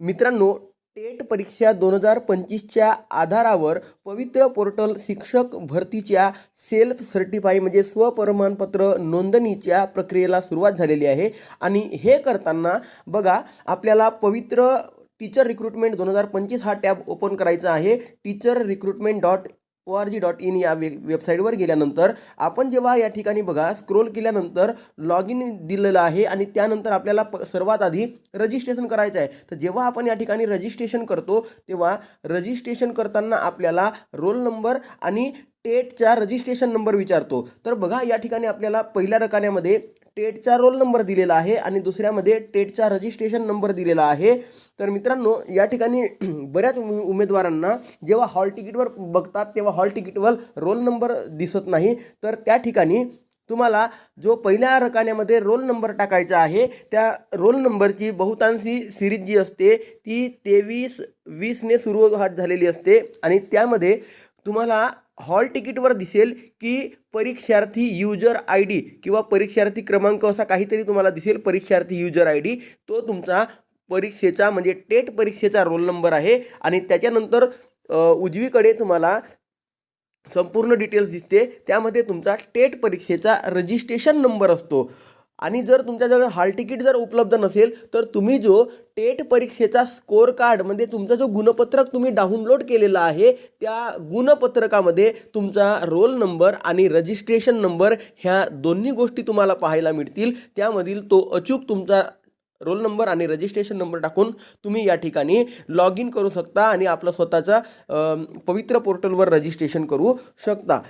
मित्रांनो, टेट परीक्षा 2025च्या आधारावर पवित्र पोर्टल शिक्षक भरतीच्या सेल्फ सर्टिफाय म्हणजे स्वप्रमाणपत्र नोंदणीच्या प्रक्रियेला सुरुवात झालेली आहे. आणि हे करताना बघा, आपल्याला पवित्र टीचर रिक्रुटमेंट 2025 हा टॅब ओपन करायचा आहे. टीचर रिक्रुटमेंट .org.in या वेबसाईटवर गेल्यानंतर आपण जेव्हा या ठिकाणी बघा स्क्रोल केल्यानंतर लॉग इन दिलेलं आहे आणि त्यानंतर आपल्याला सर्वात आधी रजिस्ट्रेशन करायचं आहे. तर जेव्हा आपण या ठिकाणी रजिस्ट्रेशन करतो तेव्हा रजिस्ट्रेशन करताना आपल्याला रोल नंबर आणि टेटचा रजिस्ट्रेशन नंबर विचारतो. तर बघा, या ठिकाणी आपल्याला पहिल्या रकान्यामध्ये टेटचा रोल नंबर दिलेला आहे आणि दुसऱ्यामध्ये टेटचा रजिस्ट्रेशन नंबर दिलेला आहे. तर मित्रांनो, या ठिकाणी बऱ्याच उमेदवारांना जेव्हा हॉल तिकीटवर बघतात तेव्हा हॉल तिकीटवर रोल नंबर दिसत नाही. तर त्या ठिकाणी तुम्हाला जो पहिल्या रकान्यामध्ये रोल नंबर टाकायचा आहे त्या रोल नंबरची बहुतांशी सिरीज जी असते ती 2320ने सुरुवात झालेली असते आणि त्यामध्ये तुम्हाला हॉल तिकीटवर दिसेल की परीक्षार्थी युजर आय डी किंवा परीक्षार्थी क्रमांक असा काहीतरी तुम्हाला दिसेल. परीक्षार्थी युजर आय डी तो तुमचा परीक्षेचा म्हणजे टेट परीक्षेचा रोल नंबर आहे. आणि त्याच्यानंतर उजवीकडे तुम्हाला संपूर्ण डिटेल्स दिसते, त्यामध्ये तुमचा टेट परीक्षेचा रजिस्ट्रेशन नंबर असतो. आणि जर तुमच्याजवळ हॉल तिकीट जर उपलब्ध नसेल तर तुम्ही जो टेट परीक्षेचा स्कोअर कार्ड म्हणजे तुमचा जो गुणपत्रक तुम्ही डाउनलोड केलेला आहे त्या गुणपत्रकामध्ये तुमचा रोल नंबर आणि रजिस्ट्रेशन नंबर ह्या दोन्ही गोष्टी तुम्हाला पाहायला मिळतील. त्यामधील तो अचूक तुमचा रोल नंबर आणि रजिस्ट्रेशन नंबर टाकून तुम्ही या ठिकाणी लॉग इन करू शकता आणि आपलं स्वतःचा पवित्र पोर्टलवर रजिस्ट्रेशन करू शकता.